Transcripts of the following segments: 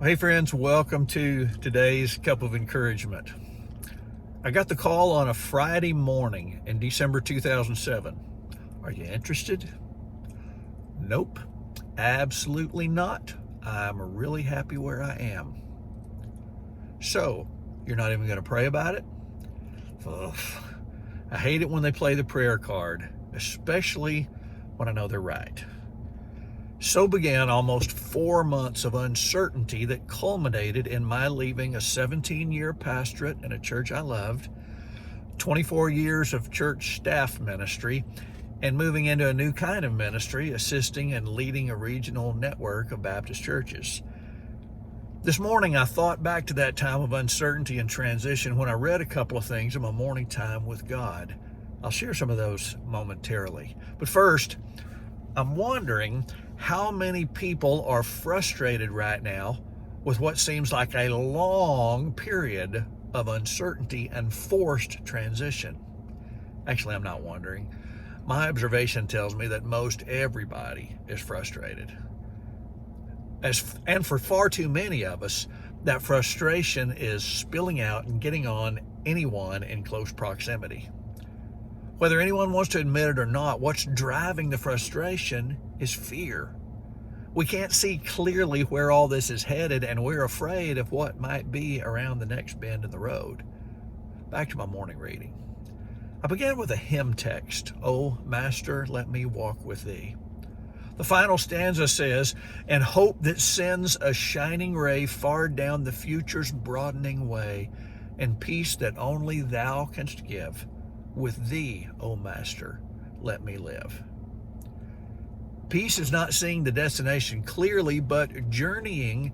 Hey friends, welcome to today's Cup of Encouragement. I got the call on a Friday morning in December 2007. Are you interested? Nope, absolutely not. I'm really happy where I am. So, you're not even going to pray about it? Ugh. I hate it when they play the prayer card, especially when I know they're right. So began almost 4 months of uncertainty that culminated in my leaving a 17-year pastorate in a church I loved, 24 years of church staff ministry, and moving into a new kind of ministry, assisting and leading a regional network of Baptist churches. This morning, I thought back to that time of uncertainty and transition when I read a couple of things in my morning time with God. I'll share some of those momentarily. But first, I'm wondering how many people are frustrated right now with what seems like a long period of uncertainty and forced transition. Actually, I'm not wondering. My observation tells me that most everybody is frustrated. And for far too many of us, that frustration is spilling out and getting on anyone in close proximity. Whether anyone wants to admit it or not, what's driving the frustration is fear. We can't see clearly where all this is headed, and we're afraid of what might be around the next bend in the road. Back to my morning reading. I began with a hymn text, "O Master, let me walk with thee." The final stanza says, "And hope that sends a shining ray far down the future's broadening way, and peace that only thou canst give. With thee, O Master, let me live." Peace is not seeing the destination clearly, but journeying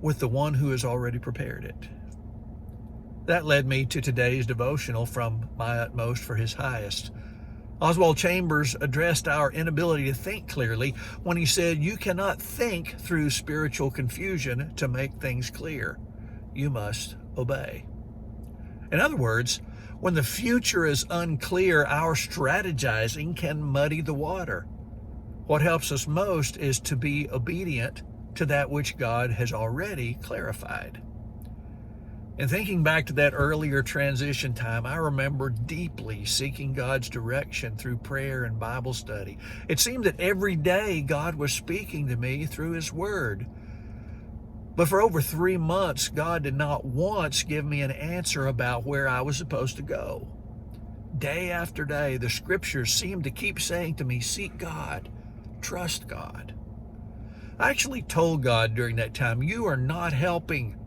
with the one who has already prepared it. That led me to today's devotional from My Utmost for His Highest. Oswald Chambers addressed our inability to think clearly when he said, "You cannot think through spiritual confusion to make things clear. You must obey." In other words, when the future is unclear, our strategizing can muddy the water. What helps us most is to be obedient to that which God has already clarified. In thinking back to that earlier transition time, I remember deeply seeking God's direction through prayer and Bible study. It seemed that every day God was speaking to me through His Word. But for over 3 months, God did not once give me an answer about where I was supposed to go. Day after day, the Scriptures seemed to keep saying to me, "Seek God, trust God." I actually told God during that time, "You are not helping.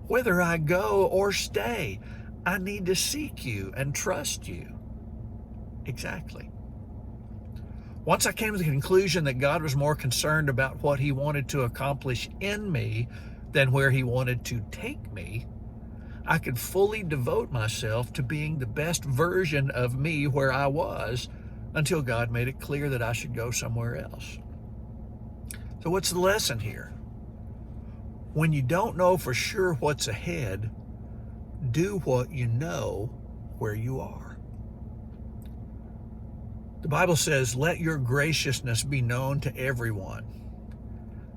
Whether I go or stay, I need to seek you and trust you." Exactly. Once I came to the conclusion that God was more concerned about what He wanted to accomplish in me than where He wanted to take me, I could fully devote myself to being the best version of me where I was until God made it clear that I should go somewhere else. So what's the lesson here? When you don't know for sure what's ahead, do what you know where you are. The Bible says, "Let your graciousness be known to everyone.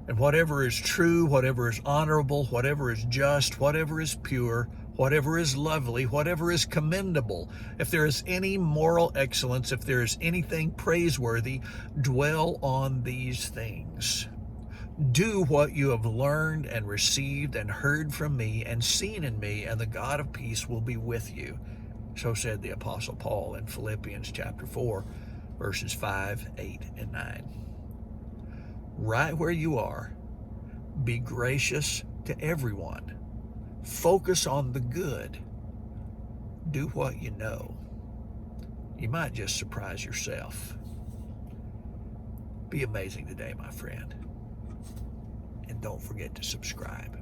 And whatever is true, whatever is honorable, whatever is just, whatever is pure, whatever is lovely, whatever is commendable, if there is any moral excellence, if there is anything praiseworthy, dwell on these things. Do what you have learned and received and heard from me and seen in me, and the God of peace will be with you." So said the Apostle Paul in Philippians chapter 4, verses 5, 8, and 9. Right where you are, be gracious to everyone. Focus on the good. Do what you know. You might just surprise yourself. Be amazing today, my friend. And don't forget to subscribe.